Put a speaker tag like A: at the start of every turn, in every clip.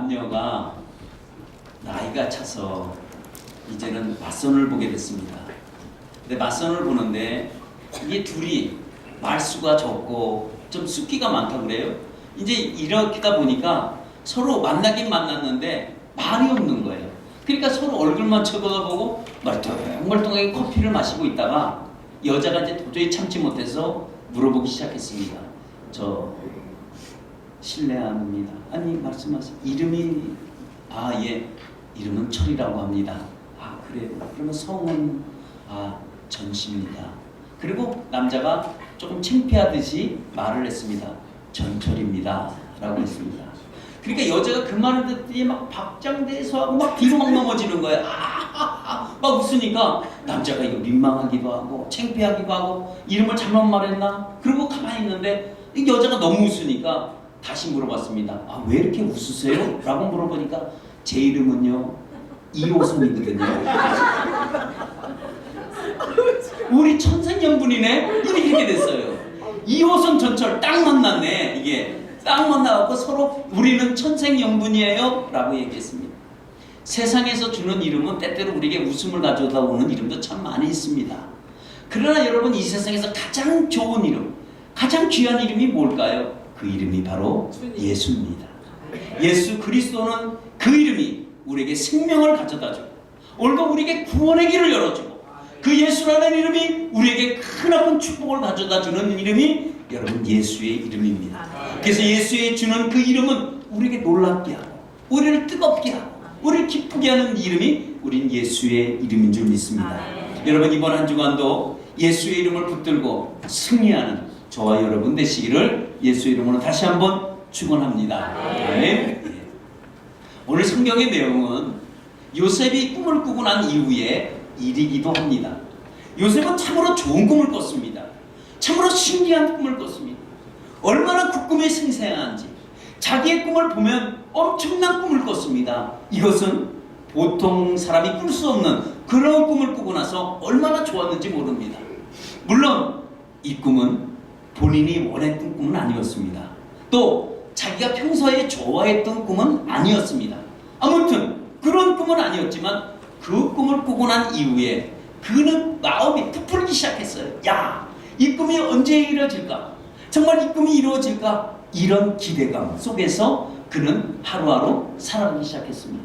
A: 남녀가 나이가 차서 이제는 맞선을 보게 됐습니다. 근데 맞선을 보는데 이게 둘이 말수가 적고 좀 숫기가 많다고 그래요. 이제 이렇게다 보니까 서로 만나긴 만났는데 말이 없는 거예요. 그러니까 서로 얼굴만 쳐다보고 멀뚱멀뚱하게 커피를 마시고 있다가 여자가 이제 도저히 참지 못해서 물어보기 시작했습니다. 저 실례합니다. 아니 말씀하세요. 이름이 예, 이름은 철이라고 합니다. 아 그래요. 그러면 성은 전씨입니다. 그리고 남자가 조금 창피하듯이 말을 했습니다. 전철입니다. 라고 했습니다. 그러니까 여자가 그 말을 듣더니 막 박장대소하고 막 뒤로 막 넘어지는 거예요. 막 웃으니까 남자가 이거 민망하기도 하고 창피하기도 하고 이름을 잘못 말했나? 그리고 가만히 있는데 이 여자가 너무 웃으니까 다시 물어봤습니다. 왜 이렇게 웃으세요? 라고 물어보니까 제 이름은요 이호선이거든요. 우리 천생연분이네? 이렇게 됐어요. 이호선 전철 딱 만났네. 이게 딱 만나갖고 서로 우리는 천생연분이에요 라고 얘기했습니다. 세상에서 주는 이름은 때때로 우리에게 웃음을 가져다 오는 이름도 참 많이 있습니다. 그러나 여러분, 이 세상에서 가장 좋은 이름, 가장 귀한 이름이 뭘까요? 그 이름이 바로 예수입니다. 예수 그리스도는 그 이름이 우리에게 생명을 가져다주고 오늘도 우리에게 구원의 길을 열어주고 그 예수라는 이름이 우리에게 크나큰 축복을 가져다주는 이름이 여러분 예수의 이름입니다. 그래서 예수의 주는 그 이름은 우리에게 놀랍게 하고 우리를 뜨겁게 하고 우리를 기쁘게 하는 이름이 우린 예수의 이름인 줄 믿습니다. 여러분, 이번 한 주간도 예수의 이름을 붙들고 승리하는 저와 여러분 되시기를 예수의 이름으로 다시 한번 축원합니다. 네. 오늘 성경의 내용은 요셉이 꿈을 꾸고 난 이후에 일이기도 합니다. 요셉은 참으로 좋은 꿈을 꿨습니다. 참으로 신기한 꿈을 꿨습니다. 얼마나 그 꿈이 생생한지 자기의 꿈을 보면 엄청난 꿈을 꿨습니다. 이것은 보통 사람이 꿀 수 없는 그런 꿈을 꾸고 나서 얼마나 좋았는지 모릅니다. 물론 이 꿈은 본인이 원했던 꿈은 아니었습니다. 또 자기가 평소에 좋아했던 꿈은 아니었습니다. 아무튼 그런 꿈은 아니었지만 그 꿈을 꾸고 난 이후에 그는 마음이 부풀기 시작했어요. 이 꿈이 언제 이루어질까? 정말 이 꿈이 이루어질까? 이런 기대감 속에서 그는 하루하루 살아가기 시작했습니다.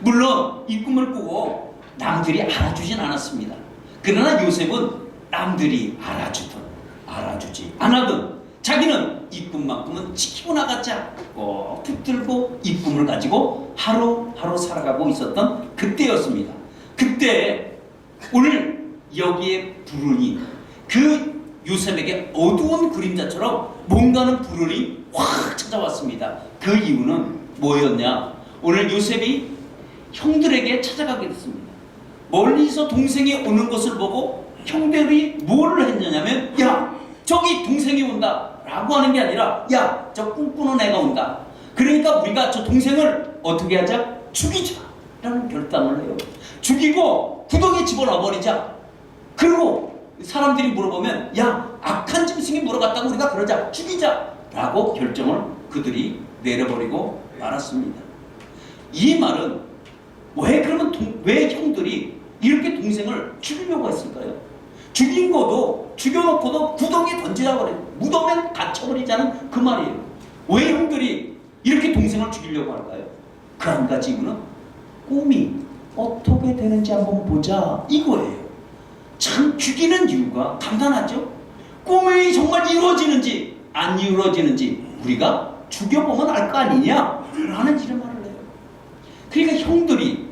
A: 물론 이 꿈을 꾸고 남들이 알아주진 않았습니다. 그러나 요셉은 남들이 알아주든 알아주지 않아든 자기는 이 꿈만큼은 지키고 나가자 꼭 붙들고 이 꿈을 가지고 하루하루 살아가고 있었던 그때였습니다. 그때 오늘 여기에 불운이 그 요셉에게 어두운 그림자처럼 뭔가는 불운이 확 찾아왔습니다. 그 이유는 뭐였냐? 오늘 요셉이 형들에게 찾아가게 됐습니다. 멀리서 동생이 오는 것을 보고 형들이 뭘 했느냐면 저기 동생이 온다 라고 하는 게 아니라 저 꿈꾸는 애가 온다. 그러니까 우리가 저 동생을 어떻게 하자? 죽이자 라는 결단을 해요. 죽이고 구덩이에 집어넣어버리자. 그리고 사람들이 물어보면 악한 짐승이 물어갔다고 우리가 그러자. 죽이자 라고 결정을 그들이 내려버리고 말았습니다. 이 말은 왜 형들이 이렇게 동생을 죽이려고 했을까요? 죽인 것도 죽여놓고도 구덩이에 던지자 버려요. 무덤에 갇혀버리자는 그 말이에요. 왜 형들이 이렇게 동생을 죽이려고 할까요? 그 한 가지 이유는 꿈이 어떻게 되는지 한번 보자 이거예요. 참 죽이는 이유가 간단하죠. 꿈이 정말 이루어지는지 안 이루어지는지 우리가 죽여보면 알 거 아니냐 라는 이런 말을 해요. 그러니까 형들이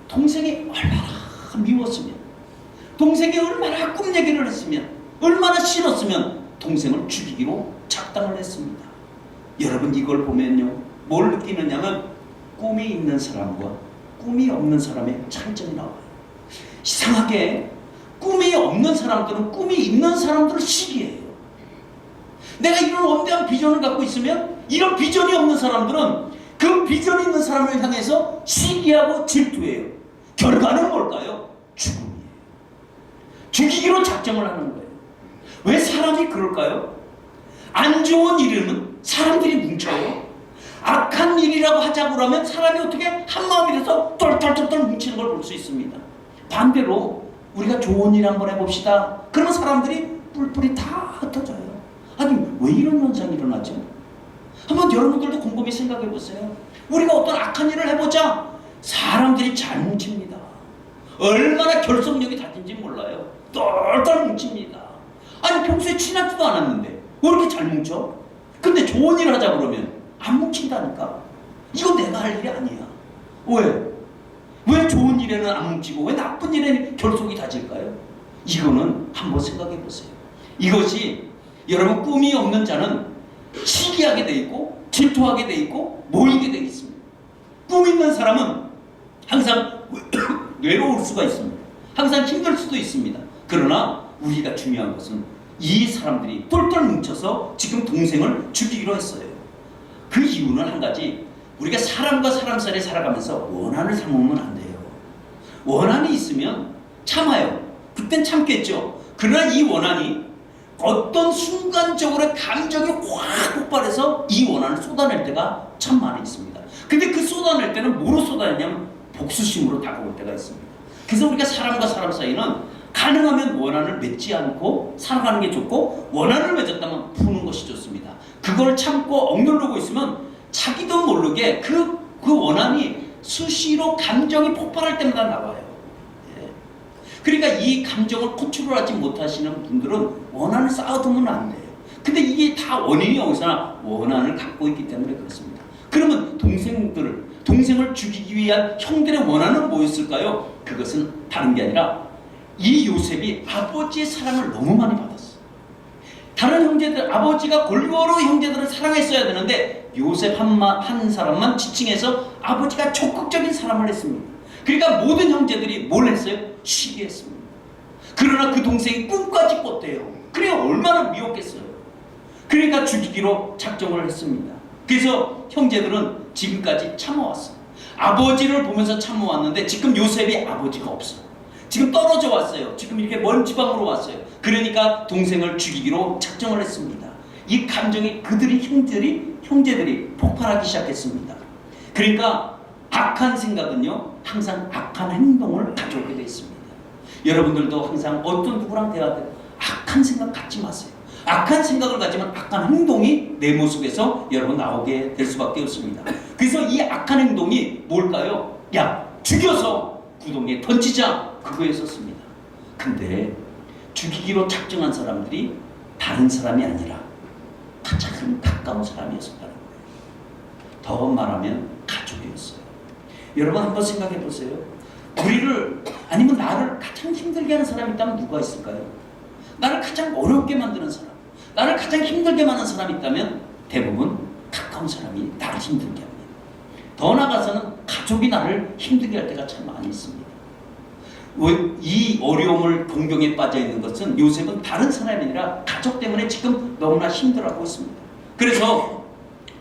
A: 동생이 얼마나 미웠으면, 동생이 얼마나 꿈 얘기를 했으면, 얼마나 싫었으면 동생을 죽이기로 작당을 했습니다. 여러분, 이걸 보면요 뭘 느끼느냐면 꿈이 있는 사람과 꿈이 없는 사람의 차이점이 나와요. 이상하게 꿈이 없는 사람들은 꿈이 있는 사람들을 시기해요. 내가 이런 원대한 비전을 갖고 있으면 이런 비전이 없는 사람들은 그 비전이 있는 사람을 향해서 시기하고 질투해요. 결과는 뭘까요? 죽음이에요. 죽이기로 작정을 하는 거예요. 왜 사람이 그럴까요? 안 좋은 일은 사람들이 뭉쳐요. 악한 일이라 조언이라고 하자고 그러면 사람이 어떻게 한마음이 돼서 똘똘똘똘 뭉치는 걸 볼 수 있습니다. 반대로 우리가 조언일 한번 해봅시다. 그러면 사람들이 뿔뿔이 다 흩어져요. 아니 왜 이런 현상이 일어나죠? 한번 여러분들도 곰곰이 생각해 보세요. 우리가 어떤 악한 일을 해보자 사람들이 잘 뭉칩니다. 얼마나 결속력이 다진지 몰라요. 똘똘 뭉칩니다. 아니 평소에 친하지도 않았는데 왜 이렇게 잘 뭉쳐? 근데 좋은 일 하자 그러면 안 뭉친다니까. 이거 내가 할 일이 아니야. 왜 좋은 일에는 안 뭉치고 왜 나쁜 일에는 결속이 다질까요? 이거는 한번 생각해 보세요. 이것이 여러분 꿈이 없는 자는 시기하게 돼 있고 질투하게 돼 있고 모이게 돼 있습니다. 꿈 있는 사람은 항상 외로울 수가 있습니다. 항상 힘들 수도 있습니다. 그러나 우리가 중요한 것은 이 사람들이 똘똘 뭉쳐서 지금 동생을 죽이기로 했어요. 그 이유는 한 가지, 우리가 사람과 사람 사이에 살아가면서 원한을 삼으면 안 돼요. 원한이 있으면 참아요. 그땐 참겠죠. 그러나 이 원한이 어떤 순간적으로 감정이 확 폭발해서 이 원한을 쏟아낼 때가 참 많이 있습니다. 근데 그 쏟아낼 때는 뭐로 쏟아내냐면 복수심으로 다가올 때가 있습니다. 그래서 우리가 사람과 사람 사이는 가능하면 원한을 맺지 않고 살아가는 게 좋고, 원한을 맺었다면 푸는 것이 좋습니다. 그걸 참고 억누르고 있으면 자기도 모르게 그 원한이 수시로 감정이 폭발할 때마다 나와요. 그러니까 이 감정을 컨트롤하지 못하시는 분들은 원한을 쌓아두면 안 돼요. 근데 이게 다 원인이 어디서나 원한을 갖고 있기 때문에 그렇습니다. 그러면 동생을 죽이기 위한 형들의 원한은 뭐였을까요? 그것은 다른 게 아니라 이 요셉이 아버지의 사랑을 너무 많이 받았어요. 다른 형제들, 아버지가 골고루 형제들을 사랑했어야 되는데 요셉 한 사람만 지칭해서 아버지가 적극적인 사랑을 했습니다. 그러니까 모든 형제들이 뭘 했어요? 시기했습니다. 그러나 그 동생이 꿈까지 꿨대요. 그래 얼마나 미웠겠어요. 그러니까 죽이기로 작정을 했습니다. 그래서 형제들은 지금까지 참아왔어요. 아버지를 보면서 참아왔는데 지금 요셉이 아버지가 없어요. 지금 떨어져 왔어요. 지금 이렇게 먼 지방으로 왔어요. 그러니까 동생을 죽이기로 작정을 했습니다. 이 감정이 형제들이 폭발하기 시작했습니다. 그러니까 악한 생각은요 항상 악한 행동을 가져오게 되어 있습니다. 여러분들도 항상 어떤 누구랑 대화할 때 악한 생각 갖지 마세요. 악한 생각을 가지면 악한 행동이 내 모습에서 여러분 나오게 될 수밖에 없습니다. 그래서 이 악한 행동이 뭘까요? 야, 죽여서 구덩이에 던지자, 그거였었습니다. 근데 죽이기로 작정한 사람들이 다른 사람이 아니라 가장 가까운 사람이었다는 거예요. 더 말하면 가족이었어요. 여러분 한번 생각해 보세요. 우리를 아니면 나를 가장 힘들게 하는 사람이 있다면 누가 있을까요? 나를 가장 어렵게 만드는 사람, 나를 가장 힘들게 만드는 사람이 있다면 대부분 가까운 사람이 나를 힘들게 합니다. 더 나아가서는 가족이 나를 힘들게 할 때가 참 많이 있습니다. 이 어려움을 공경에 빠져 있는 것은 요셉은 다른 사람이 아니라 가족 때문에 지금 너무나 힘들어하고 있습니다. 그래서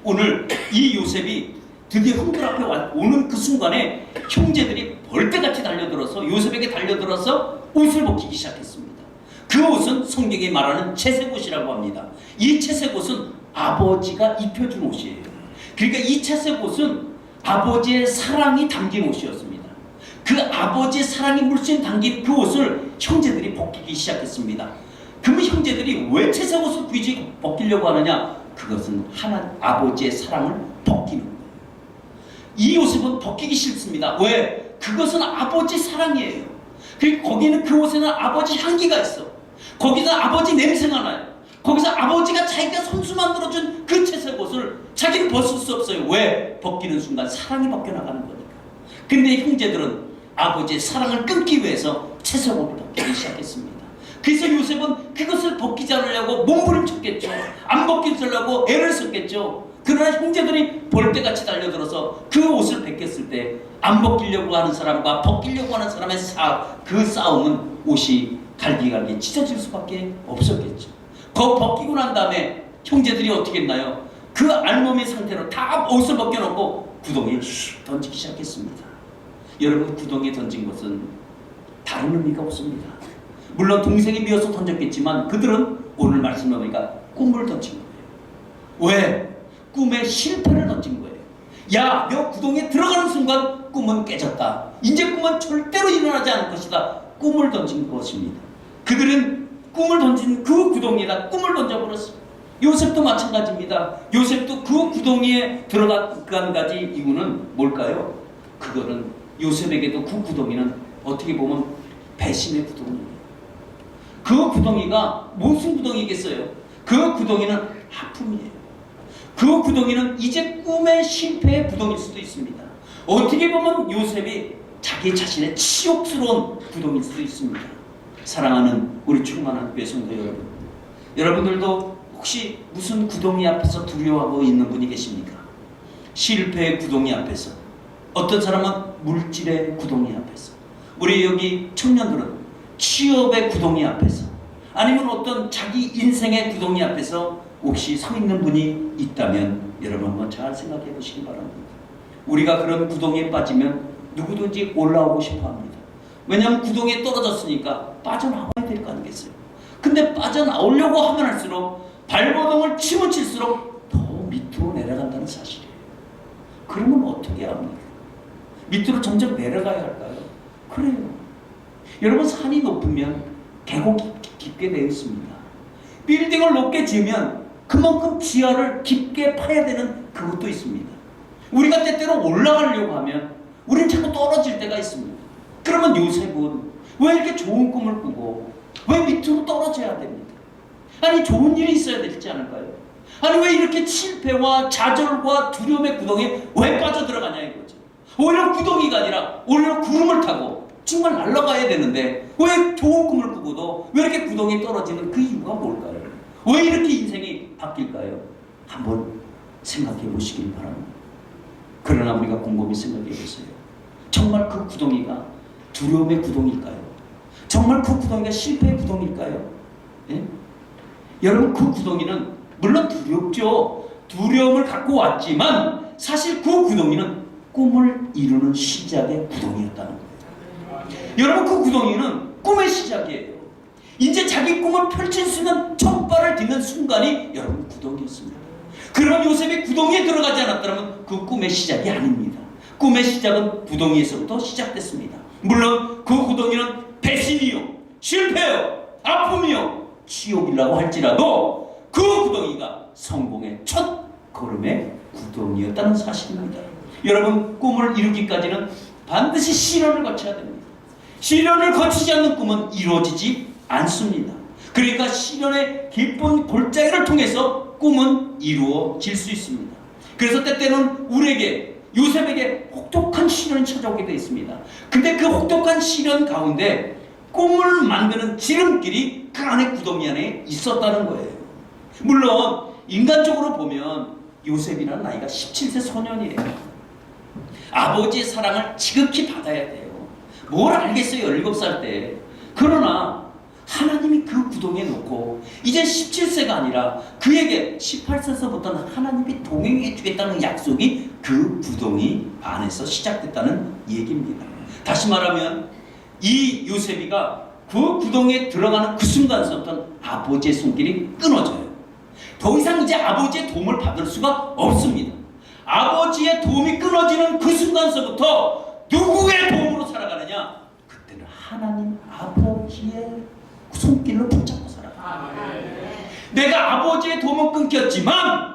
A: 오늘 이 요셉이 드디어 형들 앞에 오는 그 순간에 형제들이 벌떼같이 달려들어서 요셉에게 달려들어서 옷을 벗기기 시작했습니다. 그 옷은 성경이 말하는 채색옷이라고 합니다. 이 채색옷은 아버지가 입혀준 옷이에요. 그러니까 이 채색옷은 아버지의 사랑이 담긴 옷이었습니다. 그 아버지의 사랑이 물씬 담긴 그 옷을 형제들이 벗기기 시작했습니다. 그러면 형제들이 왜 채색옷을 굳이 벗기려고 하느냐? 그것은 아버지의 사랑을 벗기는 거예요. 이 요셉은 벗기기 싫습니다. 왜? 그것은 아버지 사랑이에요. 그리고 거기는 그 옷에는 아버지 향기가 있어. 거기서 아버지 냄새가 나요. 거기서 아버지가 자기가 손수 만들어준 그 채색옷을 자기는 벗을 수 없어요. 왜? 벗기는 순간 사랑이 벗겨나가는 거니까. 근데 형제들은 아버지의 사랑을 끊기 위해서 채색옷을 벗기기 시작했습니다. 그래서 요셉은 그것을 벗기지 않으려고 몸부림쳤겠죠. 안 벗기려고 애를 썼겠죠. 그러나 형제들이 벌떼같이 달려들어서 그 옷을 벗겼을 때 안 벗기려고 하는 사람과 벗기려고 하는 사람의 그 싸움은 옷이 갈기갈기 찢어질 수밖에 없었겠죠. 그거 벗기고 난 다음에 형제들이 어떻게 했나요? 그 알몸의 상태로 다 옷을 벗겨놓고 구덩이에 던지기 시작했습니다. 여러분, 구덩이에 던진 것은 다른 의미가 없습니다. 물론 동생이 미워서 던졌겠지만 그들은 오늘 말씀을 보니까 꿈을 던진 거예요. 왜? 꿈의 실패를 던진 거예요. 야, 너 구덩이에 들어가는 순간 꿈은 깨졌다. 이제 꿈은 절대로 일어나지 않을 것이다. 꿈을 던진 것입니다. 그들은 꿈을 던진 그 구덩이에다 꿈을 던져버렸어요. 요셉도 마찬가지입니다. 요셉도 그 구덩이에 들어간 가지 이유는 뭘까요? 그거는 요셉에게도 그 구덩이는 어떻게 보면 배신의 구덩이예요. 그 구덩이가 무슨 구덩이겠어요? 그 구덩이는 아픔이에요. 그 구덩이는 이제 꿈의 실패의 구덩이일 수도 있습니다. 어떻게 보면 요셉이 자기 자신의 치욕스러운 구덩이일 수도 있습니다. 사랑하는 우리 충만한 교회 성도 여러분, 여러분들도 혹시 무슨 구덩이 앞에서 두려워하고 있는 분이 계십니까? 실패의 구덩이 앞에서, 어떤 사람은 물질의 구덩이 앞에서, 우리 여기 청년들은 취업의 구덩이 앞에서, 아니면 어떤 자기 인생의 구덩이 앞에서 혹시 서 있는 분이 있다면 여러분 한번 잘 생각해 보시기 바랍니다. 우리가 그런 구덩이에 빠지면 누구든지 올라오고 싶어 합니다. 왜냐하면 구덩이에 떨어졌으니까 빠져나와야 될 거 아니겠어요? 근데 빠져나오려고 하면 할수록 발버둥을 치면 칠수록 더 밑으로 내려간다는 사실이에요. 그러면 어떻게 합니까? 밑으로 점점 내려가야 할까요? 그래요. 여러분, 산이 높으면 계곡이 깊게 되어 있습니다. 빌딩을 높게 지으면 그만큼 지하를 깊게 파야 되는 그것도 있습니다. 우리가 때때로 올라가려고 하면 우리는 자꾸 떨어질 때가 있습니다. 그러면 요셉은 왜 이렇게 좋은 꿈을 꾸고 왜 밑으로 떨어져야 됩니까? 아니, 좋은 일이 있어야 되지 않을까요? 아니, 왜 이렇게 실패와 좌절과 두려움의 구덩이에 왜 빠져들어가냐 이거죠. 오히려 구덩이가 아니라 오히려 구름을 타고 정말 날아가야 되는데 왜 좋은 꿈을 꾸고도 왜 이렇게 구덩이에 떨어지는 그 이유가 뭘까요? 왜 이렇게 인생이 바뀔까요? 한번 생각해 보시길 바랍니다. 그러나 우리가 곰곰이 생각해 보세요. 정말 그 구덩이가 두려움의 구덩이일까요? 정말 그 구덩이가 실패의 구덩이일까요? 예? 여러분, 그 구덩이는 물론 두렵죠. 두려움을 갖고 왔지만 사실 그 구덩이는 꿈을 이루는 시작의 구덩이였다는 거예요. 여러분, 그 구덩이는 꿈의 시작이에요. 이제 자기 꿈을 펼칠 수 있는 첫 발을 딛는 순간이 여러분 구덩이였습니다. 그런 요셉이 구덩이에 들어가지 않았다면 그 꿈의 시작이 아닙니다. 꿈의 시작은 구덩이에서부터 시작됐습니다. 물론 그 구덩이는 배신이요, 실패요, 아픔이요, 치욕이라고 할지라도 그 구덩이가 성공의 첫 걸음의 구덩이였다는 사실입니다. 여러분, 꿈을 이루기까지는 반드시 시련을 거쳐야 됩니다. 시련을 거치지 않는 꿈은 이루어지지 않습니다. 그러니까 시련의 깊은 골짜기를 통해서 꿈은 이루어질 수 있습니다. 그래서 때때는 우리에게, 요셉에게 혹독한 시련이 찾아오게 되어 있습니다. 근데 그 혹독한 시련 가운데 꿈을 만드는 지름길이 그 안에 구덩이 안에 있었다는 거예요. 물론 인간적으로 보면 요셉이라는 나이가 17세 소년이에요. 아버지의 사랑을 지극히 받아야 돼요. 뭘 알겠어요, 17살 때. 그러나 하나님이 그 구덩이에 놓고 이제 17세가 아니라 그에게 18세서부터는 하나님이 동행해 주겠다는 약속이 그 구덩이 안에서 시작됐다는 얘기입니다. 다시 말하면 이 요셉이가 그 구덩이에 들어가는 그 순간서부터 아버지의 손길이 끊어져요. 더 이상 이제 아버지의 도움을 받을 수가 없습니다. 아버지의 도움이 끊어지는 그 순간서부터 누구의 도움으로 살아가느냐? 그때는 하나님 아버지의 손길을 붙잡고 살아가요. 내가 아버지의 도움은 끊겼지만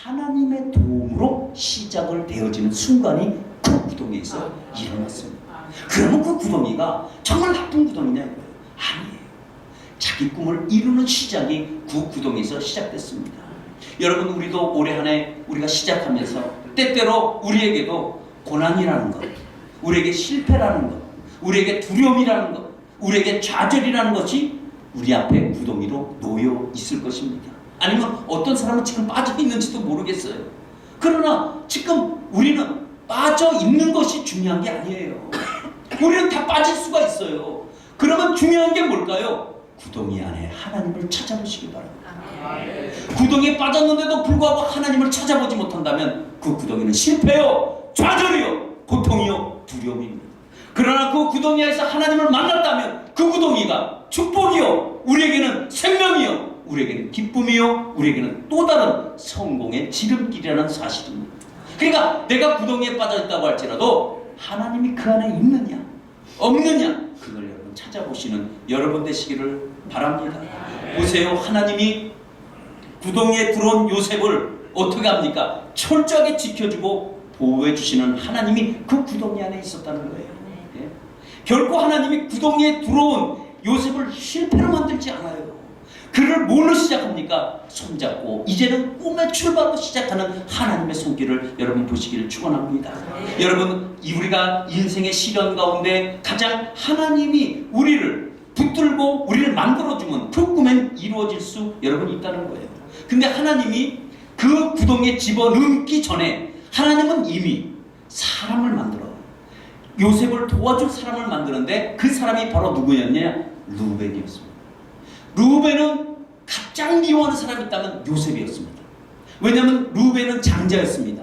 A: 하나님의 도움으로 시작을 되어지는 순간이 그 구덩이에서 일어났습니다. 그러면 그 구덩이가 정말 나쁜 구덩이냐? 아니에요. 자기 꿈을 이루는 시작이 그 구덩이에서 시작됐습니다. 여러분, 우리도 올해 한 해 우리가 시작하면서 때때로 우리에게도 고난이라는 것, 우리에게 실패라는 것, 우리에게 두려움이라는 것, 우리에게 좌절이라는 것이 우리 앞에 구덩이로 놓여 있을 것입니다. 아니면 어떤 사람은 지금 빠져 있는지도 모르겠어요. 그러나 지금 우리는 빠져 있는 것이 중요한 게 아니에요. 우리는 다 빠질 수가 있어요. 그러면 중요한 게 뭘까요? 구덩이 안에 하나님을 찾아보시기 바랍니다. 구덩이에 빠졌는데도 불구하고 하나님을 찾아보지 못한다면 그 구덩이는 실패요, 좌절이요, 고통이요, 두려움입니다. 그러나 그 구덩이에서 하나님을 만났다면 그 구덩이가 축복이요, 우리에게는 생명이요, 우리에게는 기쁨이요, 우리에게는 또 다른 성공의 지름길이라는 사실입니다. 그러니까 내가 구덩이에 빠져있다고 할지라도 하나님이 그 안에 있느냐 없느냐 그걸 여러분 찾아보시는 여러분 되시기를 바랍니다. 보세요. 하나님이 구덩이에 들어온 요셉을 어떻게 합니까? 철저하게 지켜주고 보호해 주시는 하나님이 그 구덩이 안에 있었다는 거예요. 예? 결코 하나님이 구덩이에 들어온 요셉을 실패로 만들지 않아요. 그를 뭘로 시작합니까? 손잡고 이제는 꿈의 출발로 시작하는 하나님의 손길을 여러분 보시기를 축원합니다. 여러분 우리가 인생의 시련 가운데 가장 하나님이 우리를 붙들고 우리를 만들어주면 그 꿈엔 이루어질 수 여러분 있다는 거예요. 근데 하나님이 그 구덩이에 집어넣기 전에 하나님은 이미 사람을 만들어 요셉을 도와줄 사람을 만드는데 그 사람이 바로 누구였냐? 루벤이었습니다. 루벤은 가장 미워하는 사람이 있다면 요셉이었습니다. 왜냐하면 루벤은 장자였습니다.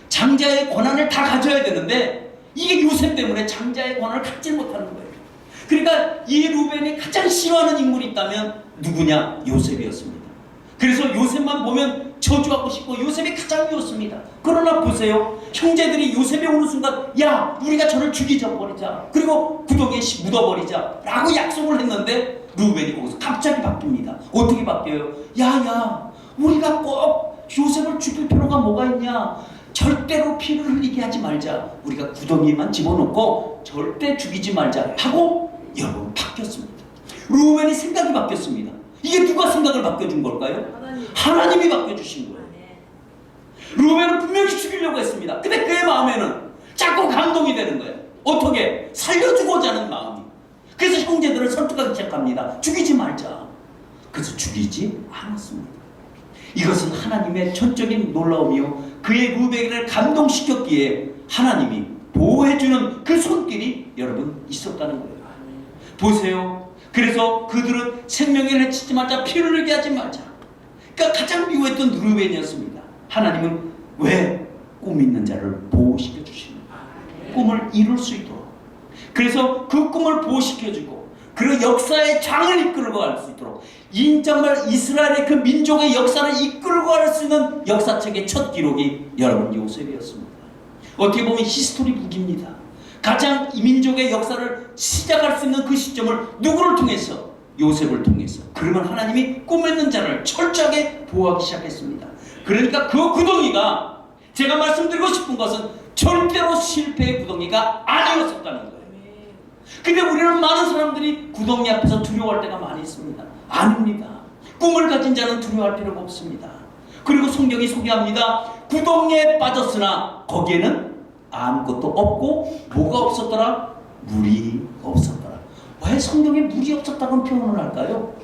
A: 장자의 권한을 다 가져야 되는데 이게 요셉 때문에 장자의 권한을 갖지 못하는 거예요. 그러니까 이 루벤이 가장 싫어하는 인물이 있다면 누구냐? 요셉이었습니다. 그래서 요셉만 보면 저주하고 싶고 요셉이 가장 미웠습니다. 그러나 보세요. 형제들이 요셉이 오는 순간 야 우리가 저를 죽이자 버리자 그리고 구덩이에 묻어버리자 라고 약속을 했는데 루벤이 거기서 갑자기 바뀝니다. 어떻게 바뀌어요? 야야 우리가 꼭 요셉을 죽일 필요가 뭐가 있냐. 절대로 피를 흘리게 하지 말자. 우리가 구덩이만 집어넣고 절대 죽이지 말자 하고 여러분 바뀌었습니다. 루벤이 생각이 바뀌었습니다. 이게 누가 생각을 바꿔준 걸까요? 하나님이 바꿔주신 거예요. 루벤은 분명히 죽이려고 했습니다. 근데 그의 마음에는 자꾸 감동이 되는 거예요. 어떻게? 살려주고자 하는 마음이. 그래서 형제들을 설득하기 시작합니다. 죽이지 말자. 그래서 죽이지 않았습니다. 이것은 하나님의 전적인 놀라움이요 그의 루벤을 감동시켰기에 하나님이 보호해주는 그 손길이 여러분 있었다는 거예요. 보세요. 그래서 그들은 생명을 해치지 말자 피를 흘리게 하지 말자. 그러니까 가장 미워했던 루벤이었습니다. 하나님은 왜 꿈 있는 자를 보호시켜 주시는 거예요. 꿈을 이룰 수 있도록. 그래서 그 꿈을 보호시켜주고 그 역사의 장을 이끌고 갈 수 있도록 정말 이스라엘의 그 민족의 역사를 이끌고 갈 수 있는 역사책의 첫 기록이 여러분 요셉이었습니다. 어떻게 보면 히스토리 북입니다. 가장 이 민족의 역사를 시작할 수 있는 그 시점을 누구를 통해서? 요셉을 통해서. 그러면 하나님이 꿈에는 자를 철저하게 보호하기 시작했습니다. 그러니까 그 구덩이가 제가 말씀드리고 싶은 것은 절대로 실패의 구덩이가 아니었었다는 거예요. 근데 우리는 많은 사람들이 구덩이 앞에서 두려워할 때가 많이 있습니다. 아닙니다. 꿈을 가진 자는 두려워할 필요가 없습니다. 그리고 성경이 소개합니다. 구덩이에 빠졌으나 거기에는 아무것도 없고 뭐가 없었더라? 물이 없었더라. 왜 성경에 물이 없었다고 표현을 할까요?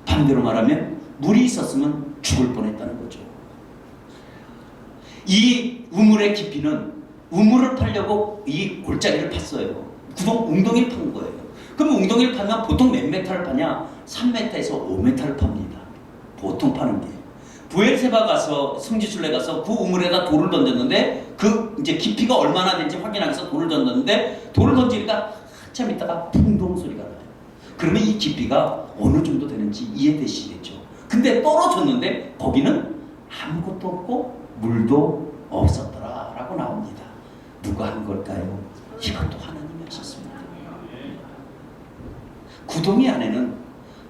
A: 반대로 말하면 물이 있었으면 죽을 뻔했다는 거죠. 이 우물의 깊이는 우물을 파려고 이 골짜기를 팠어요. 웅덩이를 판 거예요. 그럼 웅덩이를 파면 보통 몇 메타를 파냐? 3m에서 5m를 팝니다. 보통 파는 게. 부엘세바 가서 성지순례 가서 그 우물에다 돌을 던졌는데 그 이제 깊이가 얼마나 되는지 확인하기 위해서 돌을 던졌는데 돌을 던지니까 한참 있다가 풍동 소리가 나요. 그러면 이 깊이가 어느 정도 되는지 이해되시겠죠. 근데 떨어졌는데 거기는 아무것도 없고 물도 없었더라 라고 나옵니다. 누가 한 걸까요? 이것도 하나님이 하셨습니다. 구덩이 안에는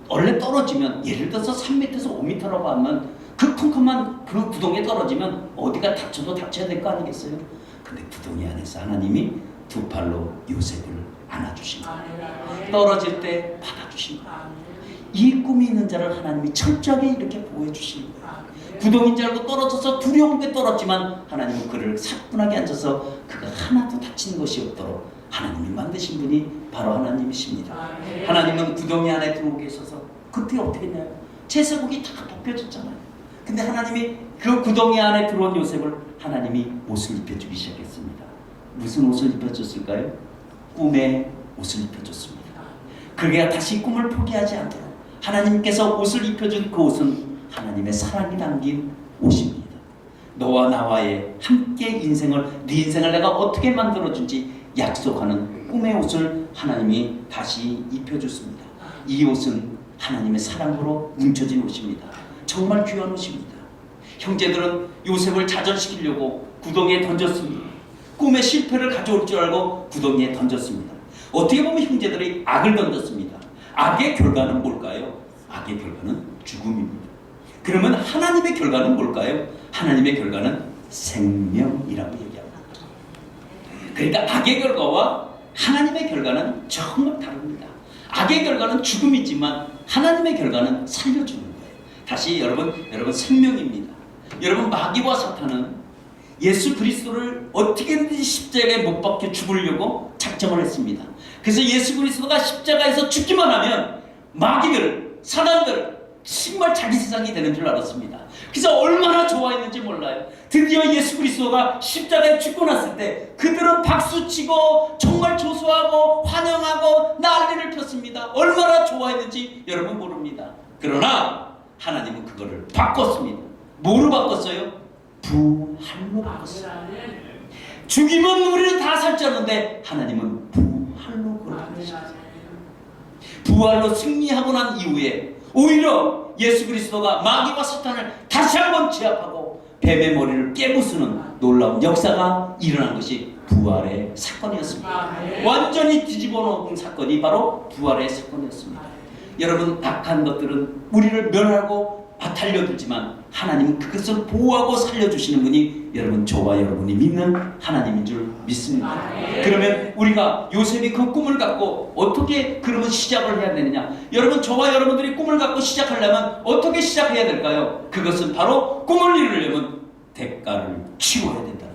A: 원래 떨어지면 예를 들어서 3m에서 5m라고 하면 그 컴컴한 그 구덩이에 떨어지면 어디가 다쳐도 다쳐야 될 거 아니겠어요? 근데 구덩이 안에서 하나님이 두 팔로 요셉을 안아주신 거예요. 떨어질 때 받아주신 거예요. 이 꿈이 있는 자를 하나님이 철저하게 이렇게 보호해 주시는 거예요. 구덩이인 줄 알고 떨어져서 두려운 게 떨었지만 하나님은 그를 사뿐하게 앉아서 그가 하나도 다치는 것이 없도록 하나님이 만드신 분이 바로 하나님이십니다. 하나님은 구덩이 안에 들어오고 계셔서 그때 어떻게 했나요? 채색복이 다 벗겨졌잖아요. 근데 하나님이 그 구덩이 안에 들어온 요셉을 하나님이 옷을 입혀주기 시작했습니다. 무슨 옷을 입혀줬을까요? 꿈의 옷을 입혀줬습니다. 그가 다시 꿈을 포기하지 않도록 하나님께서 옷을 입혀준 그 옷은 하나님의 사랑이 담긴 옷입니다. 너와 나와의 함께 인생을 네 인생을 내가 어떻게 만들어준지 약속하는 꿈의 옷을 하나님이 다시 입혀줬습니다. 이 옷은 하나님의 사랑으로 뭉쳐진 옷입니다. 정말 귀한 옷입니다. 형제들은 요셉을 좌절시키려고 구덩이에 던졌습니다. 꿈의 실패를 가져올 줄 알고 구덩이에 던졌습니다. 어떻게 보면 형제들이 악을 던졌습니다. 악의 결과는 뭘까요? 악의 결과는 죽음입니다. 그러면 하나님의 결과는 뭘까요? 하나님의 결과는 생명이라고 얘기합니다. 그러니까 악의 결과와 하나님의 결과는 정말 다릅니다. 악의 결과는 죽음이지만 하나님의 결과는 살려주는 거예요. 다시 여러분 생명입니다. 여러분 마귀와 사탄은 예수 그리스도를 어떻게든지 십자가에 못 박혀 죽으려고 작정을 했습니다. 그래서 예수 그리스도가 십자가에서 죽기만 하면 마귀들, 사단들 정말 자기 세상이 되는 줄 알았습니다. 그래서 얼마나 좋아했는지 몰라요. 드디어 예수 그리스도가 십자가에 죽고 났을 때 그들은 박수치고 정말 조소하고 환영하고 난리를 폈습니다. 얼마나 좋아했는지 여러분 모릅니다. 그러나 하나님은 그거를 바꿨습니다. 뭐로 바꿨어요? 부활로 바꿨어요. 죽이면 우리는 다 살쪘는데 하나님은 부활로 그걸 바꾸셨어요. 부활로 승리하고 난 이후에 오히려 예수 그리스도가 마귀와 사탄을 다시 한번 제압하고 뱀의 머리를 깨부수는 놀라운 역사가 일어난 것이 부활의 사건이었습니다. 완전히 뒤집어 놓은 사건이 바로 부활의 사건이었습니다. 여러분 악한 것들은 우리를 멸하고 달려들지만 하나님은 그것을 보호하고 살려주시는 분이 여러분 저와 여러분이 믿는 하나님인 줄 믿습니다. 그러면 우리가 요셉이 그 꿈을 갖고 어떻게 그러면 시작을 해야 되느냐? 여러분 저와 여러분들이 꿈을 갖고 시작하려면 어떻게 시작해야 될까요? 그것은 바로 꿈을 이루려면 대가를 치러야 된다는 거예요.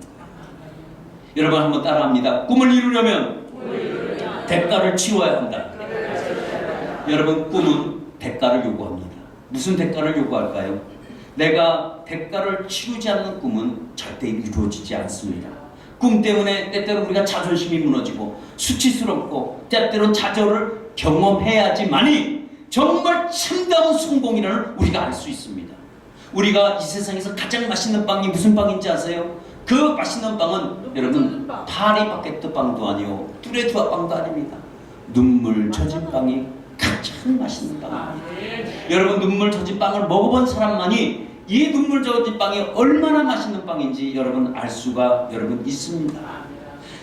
A: 여러분 한번 따라합니다. 꿈을 이루려면 대가를 치러야 한다. 여러분 꿈은 대가를 요구합니다. 무슨 대가를 요구할까요? 내가 대가를 치르지 않는 꿈은 절대 이루어지지 않습니다. 꿈 때문에 때때로 우리가 자존심이 무너지고 수치스럽고 때때로 좌절을 경험해야지만이 정말 참다운 성공이라는 우리가 알 수 있습니다. 우리가 이 세상에서 가장 맛있는 빵이 무슨 빵인지 아세요? 그 맛있는 빵은 여러분 파리바게뜨 빵도 아니요 뚜레두아 빵도 아닙니다. 눈물 젖은 빵이 가장 맛있는 빵입니다. 여러분 눈물 젖은 빵을 먹어본 사람만이 이 눈물 젖은 빵이 얼마나 맛있는 빵인지 여러분 알 수가 여러분 있습니다.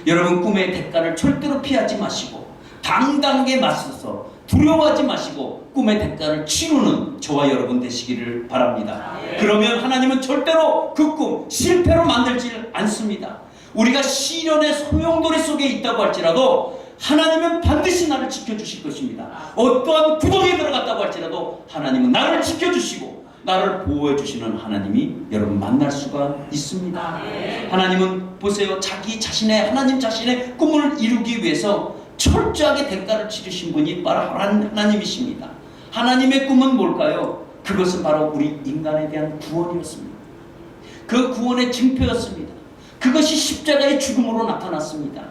A: 여러분 꿈의 대가를 절대로 피하지 마시고 당당하게 맞서서 두려워하지 마시고 꿈의 대가를 치르는 저와 여러분 되시기를 바랍니다. 그러면 하나님은 절대로 그 꿈 실패로 만들지 않습니다. 우리가 시련의 소용돌이 속에 있다고 할지라도 하나님은 반드시 나를 지켜주실 것입니다. 어떠한 구덩이에 들어갔다고 할지라도 하나님은 나를 지켜주시고 나를 보호해 주시는 하나님이 여러분 만날 수가 있습니다. 하나님은 보세요. 자기 자신의 하나님 자신의 꿈을 이루기 위해서 철저하게 대가를 치르신 분이 바로 하나님이십니다. 하나님의 꿈은 뭘까요? 그것은 바로 우리 인간에 대한 구원이었습니다. 그 구원의 증표였습니다. 그것이 십자가의 죽음으로 나타났습니다.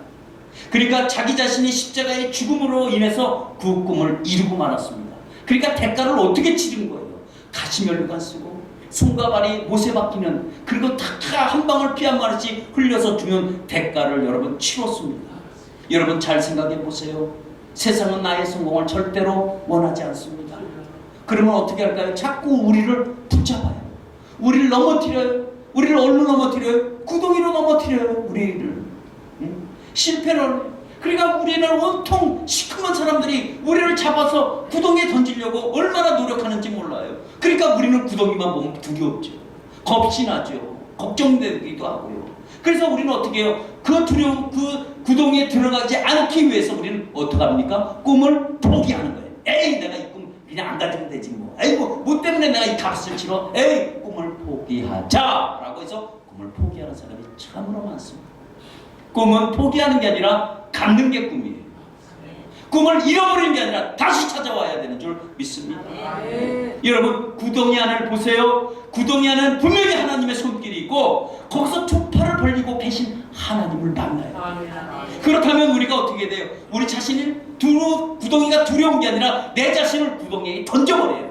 A: 그러니까 자기 자신이 십자가의 죽음으로 인해서 그 꿈을 이루고 말았습니다. 그러니까 대가를 어떻게 치른 거예요? 가시면류관 쓰고 손과 발이 못에 박히는 그리고 다 한 방울 피 한 마리씩 흘려서 죽는 대가를 여러분 치렀습니다. 여러분 잘 생각해 보세요. 세상은 나의 성공을 절대로 원하지 않습니다. 그러면 어떻게 할까요? 자꾸 우리를 붙잡아요. 우리를 넘어뜨려요. 우리를 얼로 넘어뜨려요? 구덩이로 넘어뜨려요. 우리를 실패를. 그러니까 우리는 온통 시커먼 사람들이 우리를 잡아서 구덩이에 던지려고 얼마나 노력하는지 몰라요. 그러니까 우리는 구덩이만 보면 두렵죠. 겁이 나죠. 걱정되기도 하고요. 그래서 우리는 어떻게 해요? 그 두려움, 그 구덩이에 들어가지 않기 위해서 우리는 어떻게 합니까? 꿈을 포기하는 거예요. 에이 내가 이 꿈 그냥 안 가지면 되지 뭐. 에이고 뭐 때문에 내가 이 값을 치러. 에이 꿈을 포기하자 라고 해서 꿈을 포기하는 사람이 참으로 많습니다. 꿈은 포기하는 게 아니라 갖는 게 꿈이에요. 꿈을 잃어버리는 게 아니라 다시 찾아와야 되는 줄 믿습니다. 여러분 구덩이 안을 보세요. 구덩이 안은 분명히 하나님의 손길이 있고 거기서 두 팔을 벌리고 계신 하나님을 만나요. 그렇다면 우리가 어떻게 돼요? 우리 자신을 구덩이가 두려운 게 아니라 내 자신을 구덩이에 던져버려요.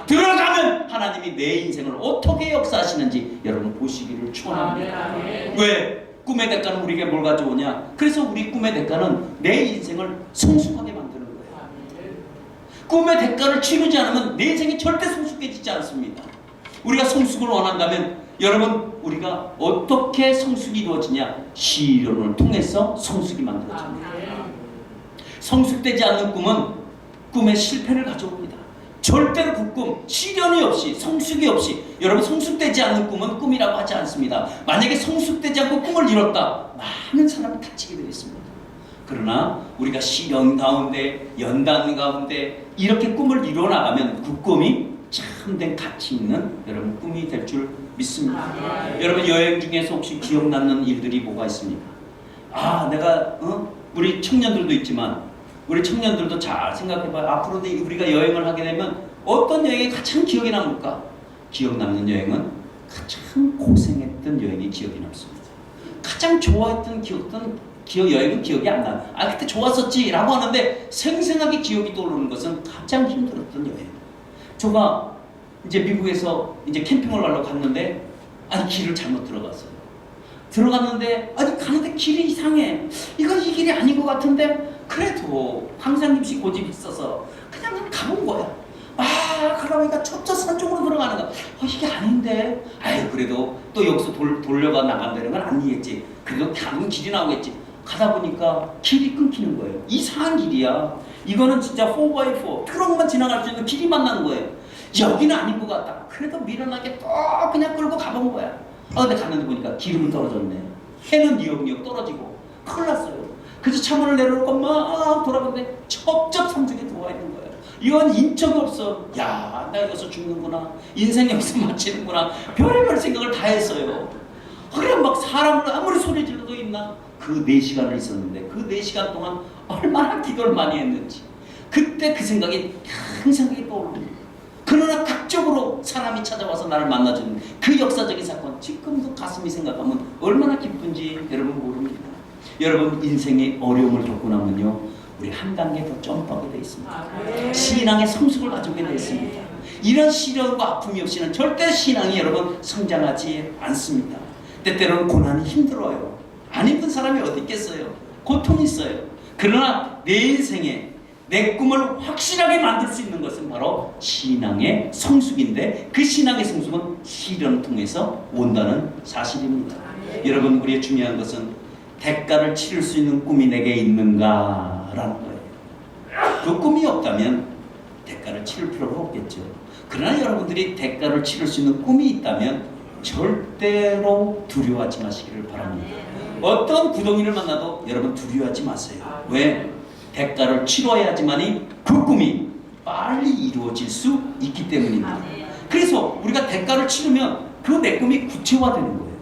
A: 들어가면 하나님이 내 인생을 어떻게 역사하시는지 여러분 보시기를 축원합니다. 왜? 꿈의 대가는 우리에게 뭘 가져오냐? 그래서 우리 꿈의 대가는 내 인생을 성숙하게 만드는 거예요. 꿈의 대가를 치르지 않으면 내 인생이 절대 성숙해지지 않습니다. 우리가 성숙을 원한다면 여러분, 우리가 어떻게 성숙이 이루어지냐? 시련을 통해서 성숙이 만들어집니다. 성숙되지 않는 꿈은 꿈의 실패를 가져옵니다. 절대로 그 꿈, 시련이 없이, 성숙이 없이, 여러분, 성숙되지 않는 꿈은 꿈이라고 하지 않습니다. 만약에 성숙되지 않고 꿈을 이뤘다, 많은 사람이 다치게 되어 있습니다. 그러나 우리가 시련 가운데, 연단 가운데 이렇게 꿈을 이뤄나가면 그 꿈이 참된 가치 있는 여러분 꿈이 될 줄 믿습니다. 여러분, 여행 중에서 혹시 기억나는 일들이 뭐가 있습니까? 내가 우리 청년들도 있지만 우리 청년들도 잘 생각해봐요. 앞으로 우리가 여행을 하게 되면 어떤 여행이 가장 기억에 남을까? 기억 남는 여행은 가장 고생했던 여행이 기억이 남습니다. 가장 좋아했던 여행은 기억이 안 나요. 그때 좋았었지 라고 하는데 생생하게 기억이 떠오르는 것은 가장 힘들었던 여행. 제가 이제 미국에서 이제 캠핑을 가려고 갔는데 길을 잘못 들어갔는데 가는데 길이 이상해. 이 길이 아닌 것 같은데 그래도 황사님씨 고집이 있어서 그냥 가본 거야. 가다 보니까 첫 쪽으로 들어가는 거야. 이게 아닌데. 그래도 또 여기서 돌려가 나간다는 건 아니겠지. 그래도 다른 길이 나오겠지. 가다 보니까 길이 끊기는 거예요. 이상한 길이야. 이거는 진짜 4x4 트럭만 지나갈 수 있는 길이 만나는 거예요. 여기는 아닌 것 같다. 그래도 미련하게 또 그냥 끌고 가본 거야. 근데 갔는데 보니까 기름은 떨어졌네. 해는 니역니역 떨어지고 큰일 났어요. 그래서 차문을 내려놓고 막 돌아보는데 첩첩산중에 들어와 있는 거예요. 이건 인적이 없어. 나 여기서 죽는구나. 인생 여기서 마치는구나. 별의별 생각을 다 했어요. 그래 막 사람을 아무리 소리 질러도 있나? 그 4시간을 있었는데 그 4시간 동안 얼마나 기도를 많이 했는지 그때 그 생각이 항상 떠오릅니다. 그러나 극적으로 사람이 찾아와서 나를 만나주는 그 역사적인 사건, 지금도 가슴이 생각하면 얼마나 기쁜지 여러분 모릅니다. 여러분, 인생의 어려움을 겪고 나면요, 우리 한 단계 더 점프하게 되어 있습니다. 신앙의 성숙을 가지게 되어 있습니다. 이런 시련과 아픔이 없이는 절대 신앙이 여러분 성장하지 않습니다. 때때로는 고난이 힘들어요. 안 힘든 사람이 어디 있겠어요. 고통이 있어요. 그러나 내 인생에 내 꿈을 확실하게 만들 수 있는 것은 바로 신앙의 성숙인데 그 신앙의 성숙은 시련을 통해서 온다는 사실입니다. 여러분, 우리의 중요한 것은 대가를 치를 수 있는 꿈이 내게 있는가라는 거예요. 그 꿈이 없다면 대가를 치를 필요가 없겠죠. 그러나 여러분들이 대가를 치를 수 있는 꿈이 있다면 절대로 두려워하지 마시기를 바랍니다. 어떤 구덩이를 만나도 여러분 두려워하지 마세요. 왜? 대가를 치러야지만이 그 꿈이 빨리 이루어질 수 있기 때문입니다. 그래서 우리가 대가를 치르면 그 내 꿈이 구체화되는 거예요.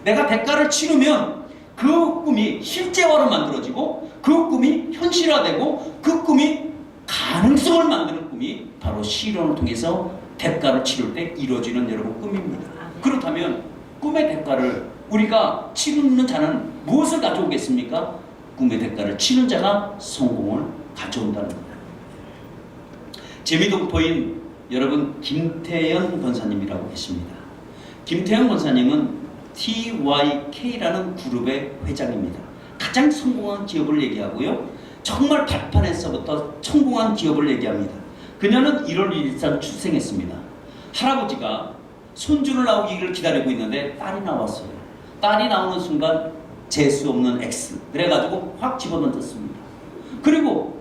A: 내가 대가를 치르면 그 꿈이 실제화로 만들어지고 그 꿈이 현실화되고 그 꿈이 가능성을 만드는 꿈이 바로 시련을 통해서 대가를 치를 때 이루어지는 여러분 꿈입니다. 그렇다면 꿈의 대가를 우리가 치르는 자는 무엇을 가져오겠습니까? 꿈의 대가를 치는 자가 성공을 가져온다는 거예요. 재미동포인 여러분 김태현 권사님이라고 계십니다. 김태현 권사님은 TYK라는 그룹의 회장입니다. 가장 성공한 기업을 얘기하고요. 정말 발판에서부터 성공한 기업을 얘기합니다. 그녀는 1월 1일 출생했습니다. 할아버지가 손주를 나오기를 기다리고 있는데 딸이 나왔어요. 딸이 나오는 순간 재수 없는 X 그래가지고 확 집어던졌습니다. 그리고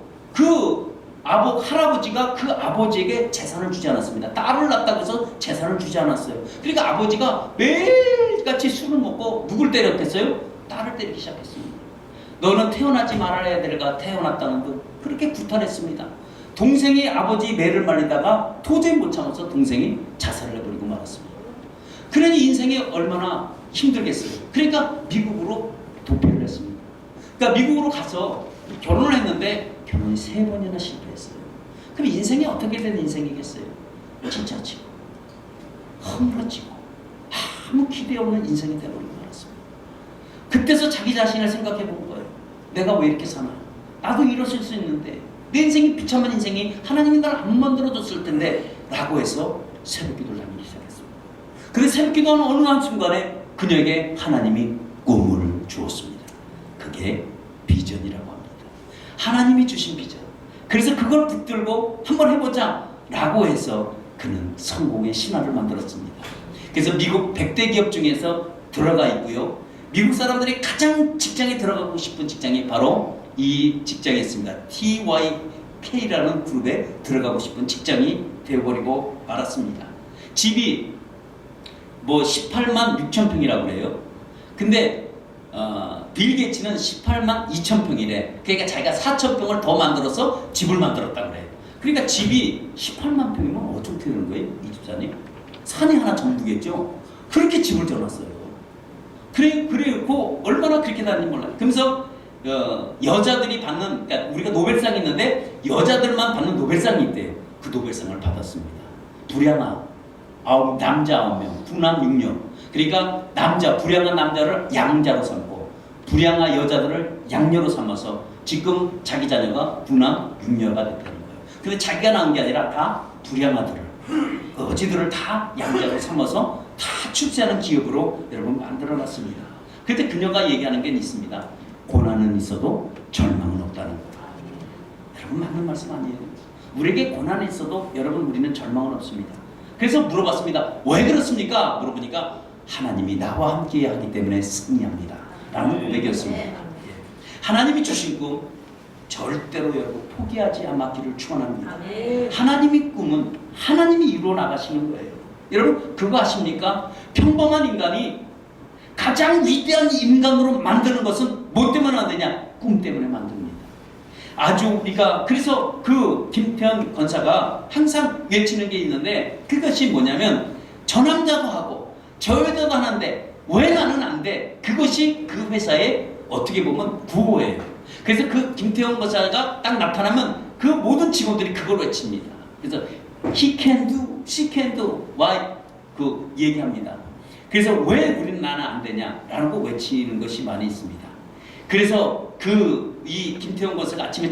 A: 할아버지가 그 아버지에게 재산을 주지 않았습니다. 딸을 낳았다고 해서 재산을 주지 않았어요. 그러니까 아버지가 매일같이 술을 먹고 누굴 때렸겠어요? 딸을 때리기 시작했습니다. 너는 태어나지 말아야 될가 태어났다는 듯 그렇게 구탄했습니다. 동생이 아버지 매를 말리다가 도저히 못 참아서 동생이 자살을 해버리고 말았습니다. 그러니 인생이 얼마나 힘들겠어요. 그러니까 미국으로 도피를 했습니다. 그러니까 미국으로 가서 결혼을 했는데 결혼이 3번이나 실패했어요. 그럼 인생이 어떻게 된 인생이겠어요? 지쳐지고 허물어지고 아무 기대 없는 인생이 되어버리고 말았습니다. 그때서 자기 자신을 생각해 본 거예요. 내가 왜 이렇게 사나? 나도 이러실 수 있는데 내 인생이 비참한 인생이 하나님이 날 안 만들어줬을 텐데 라고 해서 새벽기도를 하기 시작했습니다. 근데 새벽기도하는 어느 한순간에 그녀에게 하나님이 꿈을 주었습니다. 그게 비전이라고 합니다. 하나님이 주신 비전. 그래서 그걸 붙들고 한번 해보자 라고 해서 그는 성공의 신화를 만들었습니다. 그래서 미국 100대 기업 중에서 들어가 있고요. 미국 사람들이 가장 직장에 들어가고 싶은 직장이 바로 이 직장이 있습니다. TYK라는 그룹에 들어가고 싶은 직장이 되어버리고 말았습니다. 집이 뭐 18만 6천 평이라고 그래요. 근데 빌 게이츠는 18만 2천 평이래. 그러니까 자기가 4천 평을 더 만들어서 집을 만들었다고 그래요. 그러니까 집이 18만 평이면 어떻게 되는 거예요? 이 집사님? 산이 하나 전부겠죠? 그렇게 집을 지어놨어요. 그리고 얼마나 그렇게 다는지 몰라요. 그러면서 여자들이 받는, 그러니까 우리가 노벨상이 있는데 여자들만 받는 노벨상이 있대요. 그 노벨상을 받았습니다. 불량아 남자 9명, 부남 6명. 그러니까 불량한 남자를 양자로 삼고 불량한 여자들을 양녀로 삼아서 지금 자기 자녀가 부남 6녀가 됐다는 거예요. 근데 자기가 낳은 게 아니라 다 불량아들을, 어지들을 다 양자로 삼아서 다 출세하는 기업으로 여러분 만들어놨습니다. 그때 그녀가 얘기하는 게 있습니다. 고난은 있어도 절망은 없다는 거다. 여러분 맞는 말씀 아니에요? 우리에게 고난이 있어도 여러분 우리는 절망은 없습니다. 그래서 물어봤습니다. 왜 그렇습니까? 물어보니까 하나님이 나와 함께 하기 때문에 승리합니다 라는 고백이었습니다. 하나님이 주신 꿈 절대로 여러분 포기하지 않기를 축원합니다. 하나님의 꿈은 하나님이 이루어 나가시는 거예요. 여러분 그거 아십니까? 평범한 인간이 가장 위대한 인간으로 만드는 것은 뭐 때문에 안 되냐? 꿈 때문에 만듭니다. 아주 우리가 그래서 그 김태현 권사가 항상 외치는 게 있는데 그것이 뭐냐면 저 남자도 하고 저 여자도 하는데 왜 나는 안 돼? 그것이 그 회사의 어떻게 보면 구호예요. 그래서 그 김태현 권사가 딱 나타나면 그 모든 직원들이 그걸 외칩니다. 그래서 he can do, she can do, why 그 얘기합니다. 그래서 왜 우리는 나는 안 되냐라는 거 외치는 것이 많이 있습니다. 그래서 이 김태형 권사가 아침에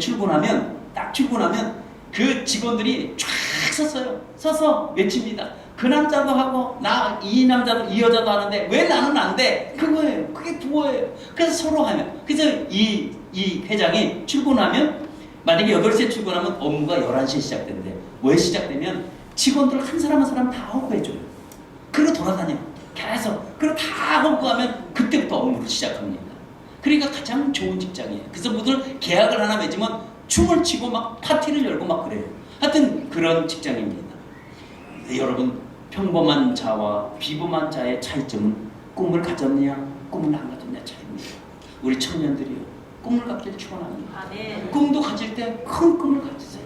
A: 딱 출근하면 그 직원들이 쫙 서서 외칩니다. 그 남자도 하고 이 남자도 이 여자도 하는데 왜 나는 안 돼? 그거예요. 그게 부호예요. 그래서 서로 하면. 그래서 이 회장이 출근하면 만약에 8시에 출근하면 업무가 11시에 시작된대. 왜 시작되면 직원들 한 사람 한 사람 다 하고 해줘요. 그리고 돌아다녀. 계속. 그리고 다 하고 가면 그때부터 업무를 시작합니다. 그러니까 가장 좋은 직장이에요. 그래서 모두 계약을 하나 맺으면 춤을 추고 막 파티를 열고 막 그래요. 하여튼 그런 직장입니다. 여러분 평범한 자와 비범한 자의 차이점은 꿈을 가졌냐 꿈을 안 가졌냐 차이입니다. 우리 청년들이요 꿈을 갖기를 축원합니다. 꿈도 가질 때 큰 꿈을 가지세요.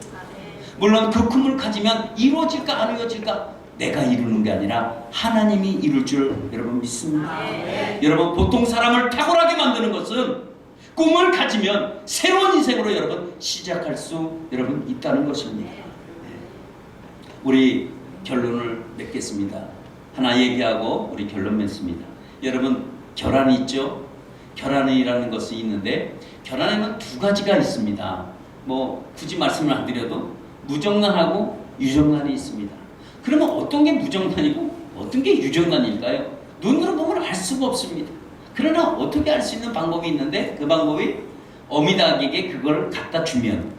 A: 물론 그 꿈을 가지면 이루어질까 안 이루어질까 내가 이루는 게 아니라 하나님이 이룰 줄 여러분 믿습니다. 여러분 보통 사람을 탁월하게 만드는 것은 꿈을 가지면 새로운 인생으로 여러분 시작할 수 여러분 있다는 것입니다. 우리 결론을 맺겠습니다. 하나 얘기하고 우리 결론 맺습니다. 여러분 결혼이 있죠? 결혼이라는 것이 있는데 결혼에는 두 가지가 있습니다. 뭐 굳이 말씀을 안 드려도 무정란하고 유정란이 있습니다. 그러면 어떤 게 무정란이고 어떤 게 유정란일까요? 눈으로 보면 알 수가 없습니다. 그러나 어떻게 알 수 있는 방법이 있는데 그 방법이 어미닭에게 그걸 갖다 주면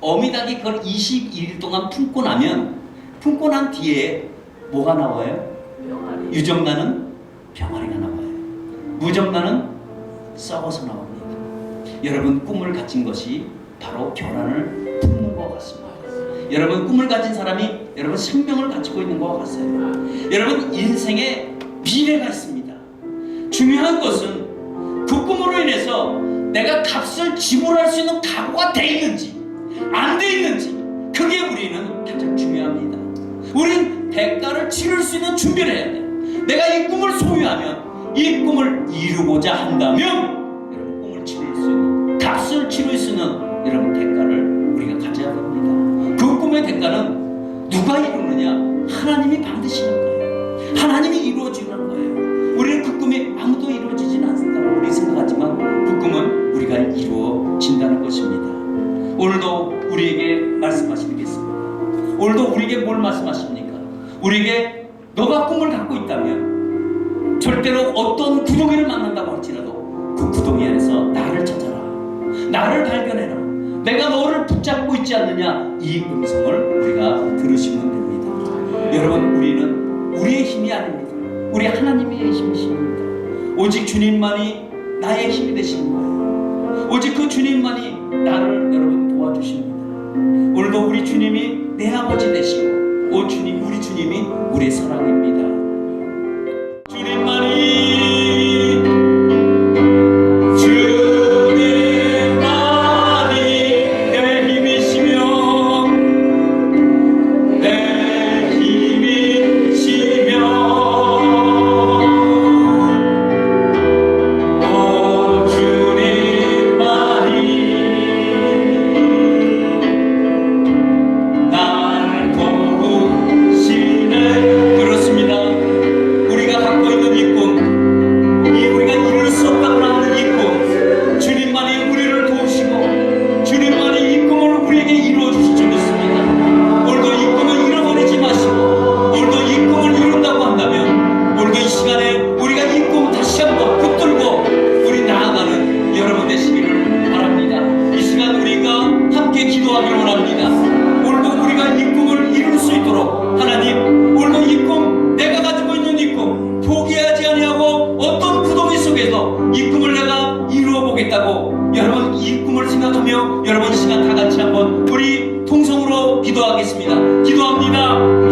A: 어미닭이 그걸 21일 동안 품고 난 뒤에 뭐가 나와요? 유정란은 병아리가 나와요. 무정란은 썩어서 나옵니다. 여러분 꿈을 가진 것이 바로 결혼을 품는 것 같습니다. 여러분 꿈을 가진 사람이 여러분 생명을 가지고 있는 것 같아요. 여러분 인생에 미래가 있습니다. 중요한 것은 그 꿈으로 인해서 내가 값을 지불할 수 있는 각오가 돼 있는지 안 돼 있는지 그게 우리는 가장 중요합니다. 우리는 대가를 치를 수 있는 준비를 해야 돼. 내가 이 꿈을 소유하면 이 꿈을 이루고자 한다면 여러분 꿈을 치를 수 있는 값을 치를 수 있는 여러분 대가를 우리가 가져야 됩니다. 그 꿈의 대가는 누가 이루느냐? 하나님이 받으시는 거예요. 하나님이 이루어주는 거예요. 우리는 그 꿈이 아무도 이루어지진 않는다고 우리 생각하지만 그 꿈은 우리가 이루어진다는 것입니다. 오늘도 우리에게 말씀하시겠습니다. 오늘도 우리에게 뭘 말씀하십니까? 우리에게 너가 꿈을 갖고 있다면 절대로 어떤 구덩이를 만난다고 할지라도 그 구덩이 안에서 나를 찾아라. 나를 발견해라. 내가 너를 붙잡고 있지 않느냐 이 음성을 우리가 들으시면 됩니다. 여러분 우리는 우리의 힘이 아닙니다. 우리 하나님의 힘이십니다. 오직 주님만이 나의 힘이 되시는 거예요. 오직 그 주님만이 나를 여러분 도와주십니다. 오늘도 우리 주님이 내 아버지 되시고 오 주님, 우리 주님이 우리의 사랑입니다. 주님만이 여러분 이 꿈을 생각하며 여러분 이 시간 다 같이 한번 우리 통성으로 기도하겠습니다. 기도합니다.